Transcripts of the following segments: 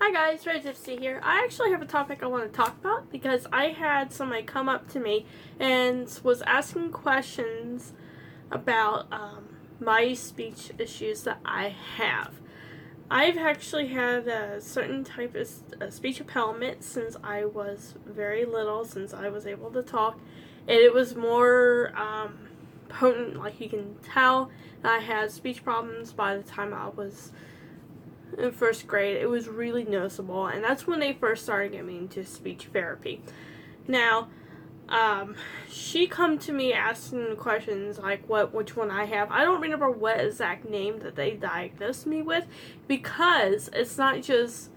Hi guys, RedZipsy here. I actually have a topic I want to talk about because I had somebody come up to me and was asking questions about my speech issues that I have. I've actually had a certain type of speech impairment since I was very little, since I was able to talk, and it was more potent. Like, you can tell that I had speech problems by the time I was in first grade. It was really noticeable, and that's when they first started getting me into speech therapy. Now, she come to me asking questions like which one I have. I don't remember what exact name that they diagnosed me with, because it's not just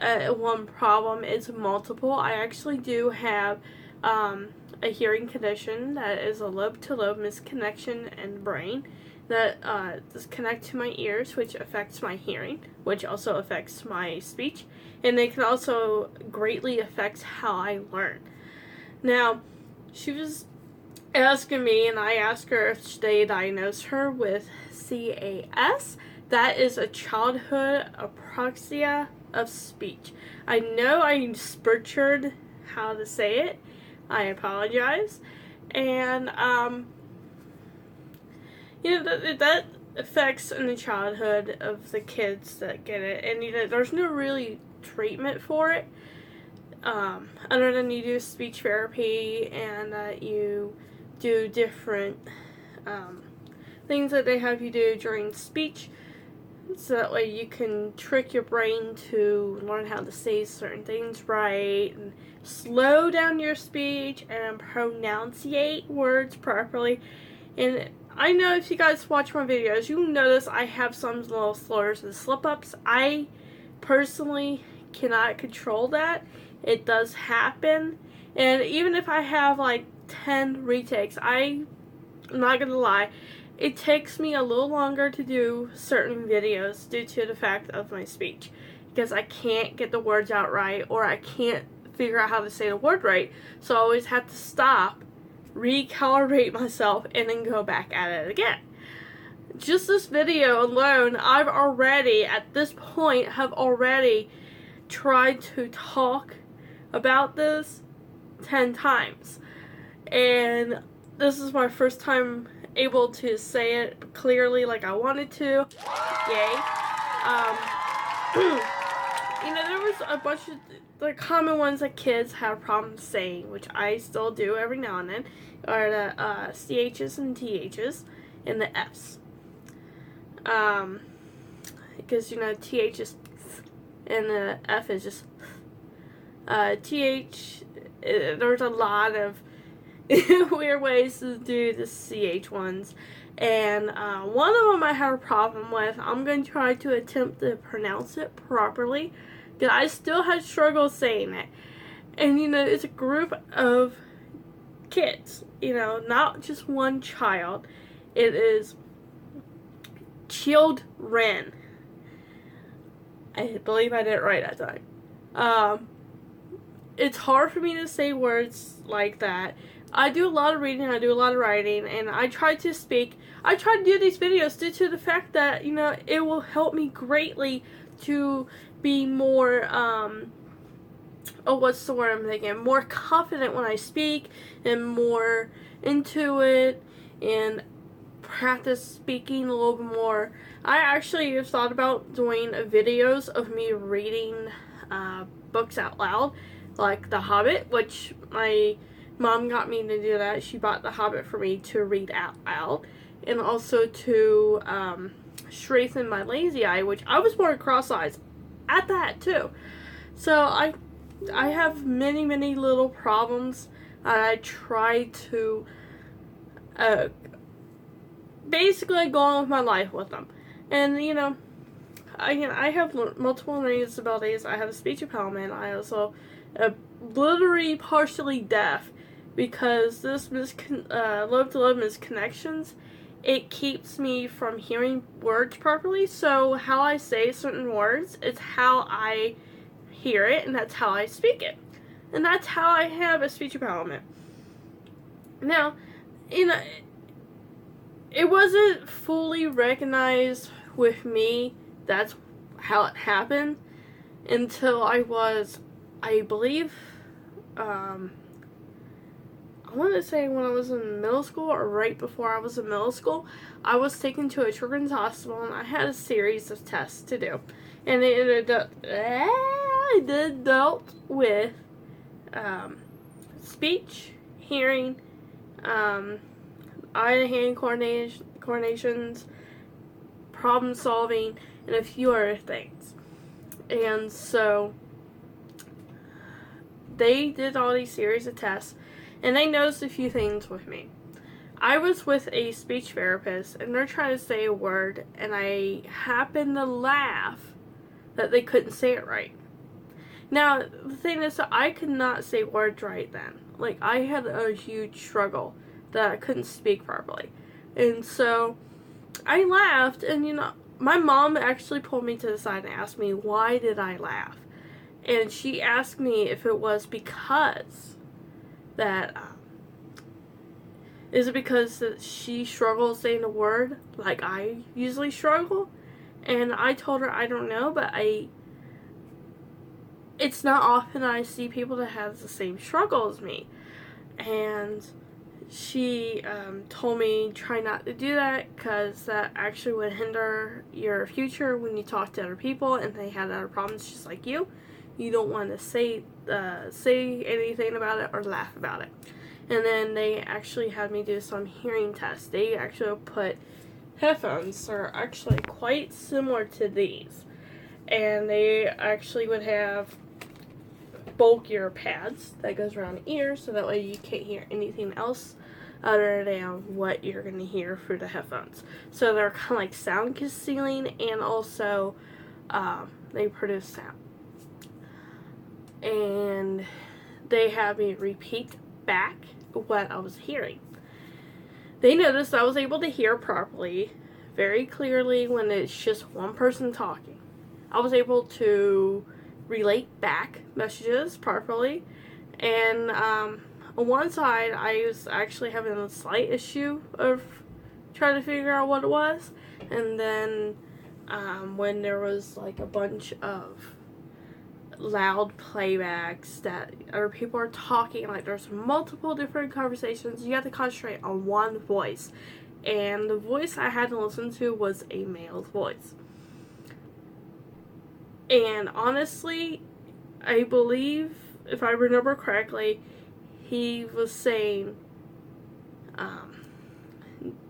one problem, it's multiple. I actually do have a hearing condition that is a lobe-to-lobe misconnection in the brain that disconnect to my ears, which affects my hearing, which also affects my speech, and they can also greatly affect how I learn. Now, she was asking me, and I asked her if they diagnosed her with CAS. That is a childhood apraxia of speech. I know I butchered how to say it. I apologize. And that affects in the childhood of the kids that get it, and there's no really treatment for it, other than you do speech therapy and you do different things that they have you do during speech, so that way you can trick your brain to learn how to say certain things right and slow down your speech and pronunciate words properly. And I know if you guys watch my videos, you'll notice I have some little slurs and slip-ups. I personally cannot control that. It does happen. And even if I have like 10 retakes, I'm not gonna lie, it takes me a little longer to do certain videos due to the fact of my speech, because I can't get the words out right, or I can't figure out how to say the word right. So I always have to stop, recalibrate myself, and then go back at it again. Just this video alone, I've already, at this point, have already tried to talk about this 10 times. And this is my first time able to say it clearly like I wanted to. Yay. There was a bunch of the common ones that kids have problems saying, which I still do every now and then, are the CHs and THs and the Fs. Because, TH is and the F is just TH. There's a lot of weird ways to do the CH ones, and one of them I have a problem with. I'm going to try to attempt to pronounce it properly, because I still have struggle saying it. And it's a group of kids, not just one child. It is children. I believe I did it right that time. It's hard for me to say words like that. I do a lot of reading, I do a lot of writing, and I try to speak. I try to do these videos due to the fact that, it will help me greatly to be more, what's the word I'm thinking? More confident when I speak, and more into it, and practice speaking a little bit more. I actually have thought about doing videos of me reading books out loud, like The Hobbit, which my mom got me to do that. She bought The Hobbit for me to read out loud, and also to strengthen my lazy eye, which I was born cross-eyed at that too. So I have many little problems. I try to basically go on with my life with them. And I have multiple learning disabilities. I have a speech impairment. I also literally partially deaf, because this lobe-to-lobe misconnections, it keeps me from hearing words properly. So how I say certain words is how I hear it, and that's how I speak it. And that's how I have a speech impairment. Now, it wasn't fully recognized with me that's how it happened until I was, I believe, I want to say when I was in middle school or right before I was in middle school, I was taken to a children's hospital and I had a series of tests to do. And it dealt with speech, hearing, eye-to-hand coordinations, problem solving, and a few other things. And so they did all these series of tests, and they noticed a few things with me. I was with a speech therapist, and they're trying to say a word, and I happened to laugh that they couldn't say it right. Now, the thing is that I could not say words right then. Like, I had a huge struggle that I couldn't speak properly. And so, I laughed, and my mom actually pulled me to the side and asked me, why did I laugh? And she asked me if it was because that, is it because that she struggles saying a word like I usually struggle? And I told her I don't know, but it's not often I see people that have the same struggle as me. And she told me try not to do that because that actually would hinder your future when you talk to other people and they had other problems just like you. You don't want to say anything about it or laugh about it. And then they actually had me do some hearing tests. They actually put headphones that are actually quite similar to these. And they actually would have bulkier pads that goes around the ears so that way you can't hear anything else other than what you're going to hear through the headphones. So they're kind of like sound concealing, and also they produce sound. And they had me repeat back what I was hearing. They noticed I was able to hear properly, very clearly when it's just one person talking. I was able to relate back messages properly, and on one side I was actually having a slight issue of trying to figure out what it was, and then when there was like a bunch of loud playbacks that other people are talking, like there's multiple different conversations, you have to concentrate on one voice, and the voice I had to listen to was a male's voice. And honestly, I believe, if I remember correctly, he was saying,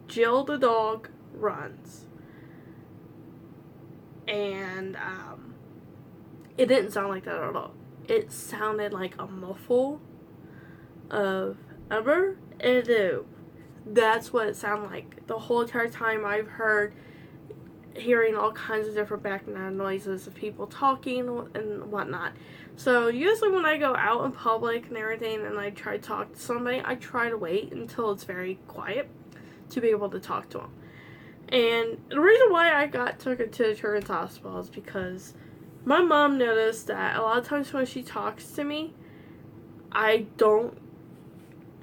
Jill the dog runs. And it didn't sound like that at all. It sounded like a muffle of ever and do. That's what it sounded like. The whole entire time I've hearing all kinds of different background noises of people talking and whatnot. So usually when I go out in public and everything and I try to talk to somebody, I try to wait until it's very quiet to be able to talk to them. And the reason why I got taken to the children's hospital is because my mom noticed that a lot of times when she talks to me, I don't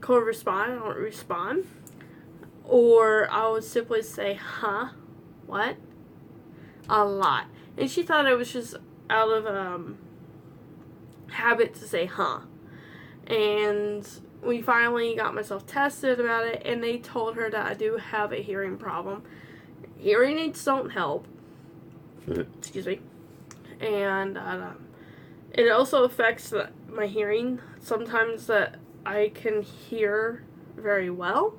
respond, I don't respond. Or I would simply say, huh? What? A lot. And she thought it was just out of habit to say huh. And we finally got myself tested about it, and they told her that I do have a hearing problem. Hearing aids don't help. Excuse me. And it also affects my hearing. Sometimes that I can hear very well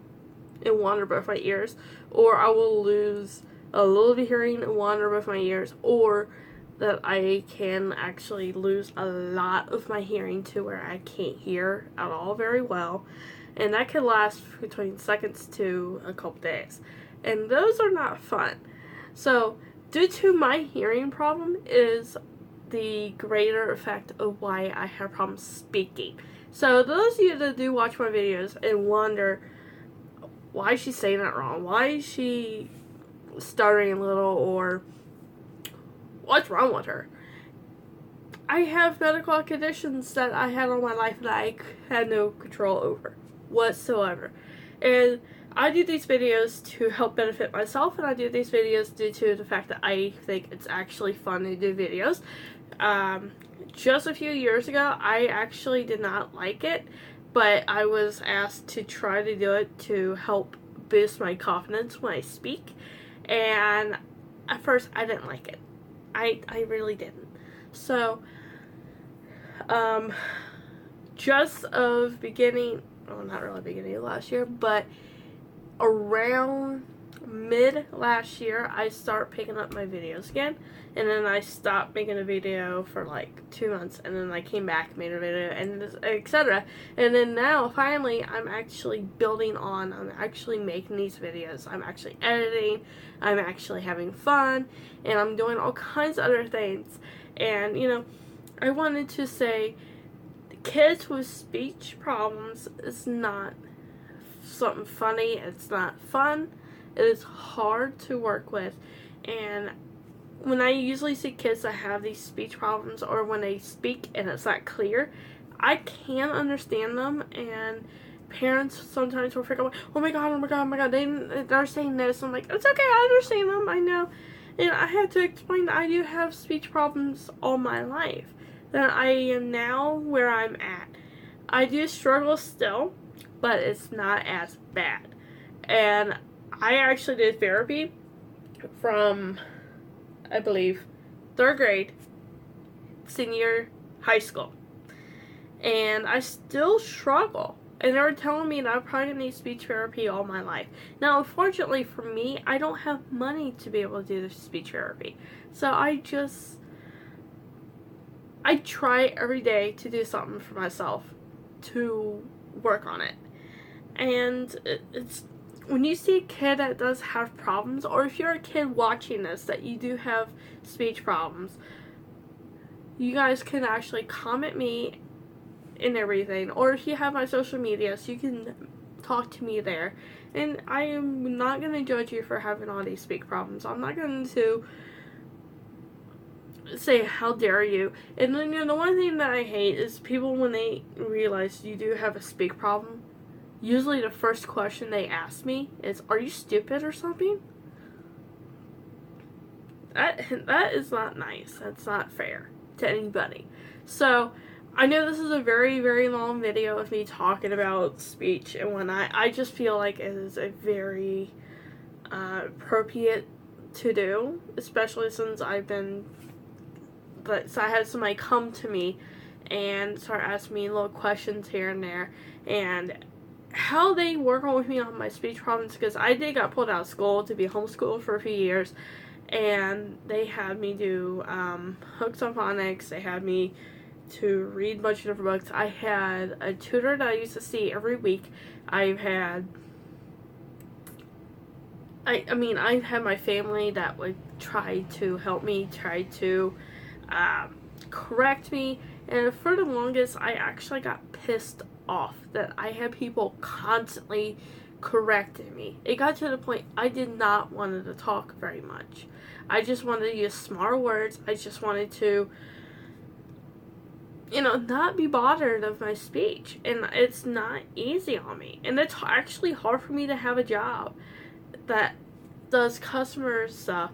in one or both my ears, or I will lose a little bit of hearing in one or both my ears, or that I can actually lose a lot of my hearing to where I can't hear at all very well, and that can last between seconds to a couple days, and those are not fun. So due to my hearing problem is the greater effect of why I have problems speaking. So those of you that do watch my videos and wonder why is she saying that wrong, why is she stuttering a little, or what's wrong with her? I have medical conditions that I had all my life that I had no control over whatsoever. And I do these videos to help benefit myself, and I do these videos due to the fact that I think it's actually fun to do videos. Just a few years ago, I actually did not like it, but I was asked to try to do it to help boost my confidence when I speak, and at first I didn't like it. I really didn't. So, just of beginning, well, not really beginning of last year, but around mid last year, I start picking up my videos again, and then I stopped making a video for like 2 months, and then I came back, made a video, and etc. And then now, finally, I'm actually building on, I'm actually making these videos, I'm actually editing, I'm actually having fun, and I'm doing all kinds of other things. And, you know, I wanted to say, kids with speech problems is not something funny, it's not fun, it is hard to work with. And when I usually see kids that have these speech problems, or when they speak and it's not clear, I can understand them, and parents sometimes will figure out, oh my god, oh my god, oh my god, they're saying this. I'm like, it's okay, I understand them, I know. And I had to explain that I do have speech problems all my life, that I am now where I'm at. I do struggle still, but it's not as bad. And I actually did therapy from, I believe, 3rd grade, senior high school. And I still struggle. And they were telling me that I'm probably going to need speech therapy all my life. Now, unfortunately for me, I don't have money to be able to do the speech therapy. So I try every day to do something for myself to work on it. And it's when you see a kid that does have problems, or if you're a kid watching this that you do have speech problems, you guys can actually comment me and everything, or if you have my social media, so you can talk to me there. And I am not going to judge you for having all these speech problems. I'm not going to say, how dare you. And then, you know, the one thing that I hate is people, when they realize you do have a speech problem, usually the first question they ask me is, are you stupid or something? That is not nice. That's not fair to anybody. So, I know this is a very, very long video of me talking about speech and whatnot. I just feel like it is a very appropriate to do, especially since I had somebody come to me and start asking me little questions here and there, and how they work with me on my speech problems, because I got pulled out of school to be homeschooled for a few years, and they had me do Hooks on Phonics. They had me to read a bunch of different books. I had a tutor that I used to see every week. I've had my family that would try to help me, try to correct me, and for the longest I actually got pissed off that I had people constantly correcting me. It got to the point I did not want to talk very much. I just wanted to use smart words. I just wanted to, you know, not be bothered of my speech. And it's not easy on me. And it's actually hard for me to have a job that does customer stuff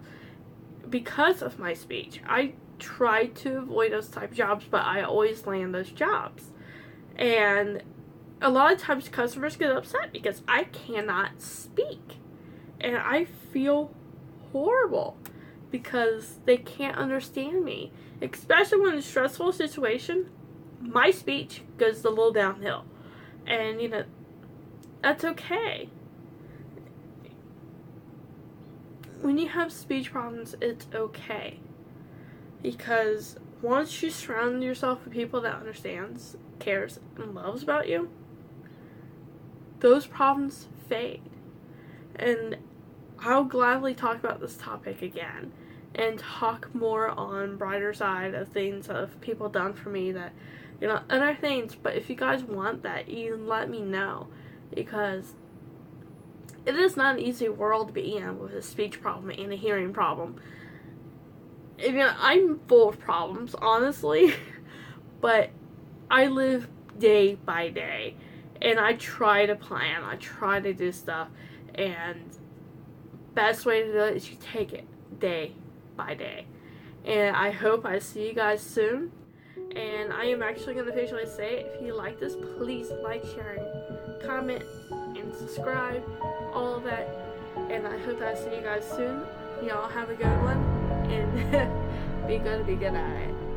because of my speech. I try to avoid those type of jobs, but I always land those jobs. And a lot of times customers get upset because I cannot speak. And I feel horrible because they can't understand me. Especially when in a stressful situation, my speech goes a little downhill. And, you know, that's okay. When you have speech problems, it's okay. Because once you surround yourself with people that understands, cares, and loves about you, those problems fade. And I'll gladly talk about this topic again and talk more on brighter side of things of people done for me that, you know, other things. But if you guys want that, you let me know, because it is not an easy world to be in with a speech problem and a hearing problem. I mean, I'm full of problems, honestly, but I live day by day, and I try to plan, I try to do stuff, and best way to do it is you take it day by day. And I hope I see you guys soon. And I am actually going to officially say, if you like this, please like, share, and comment, and subscribe, all of that. And I hope I see you guys soon. Y'all have a good one, and be good at it.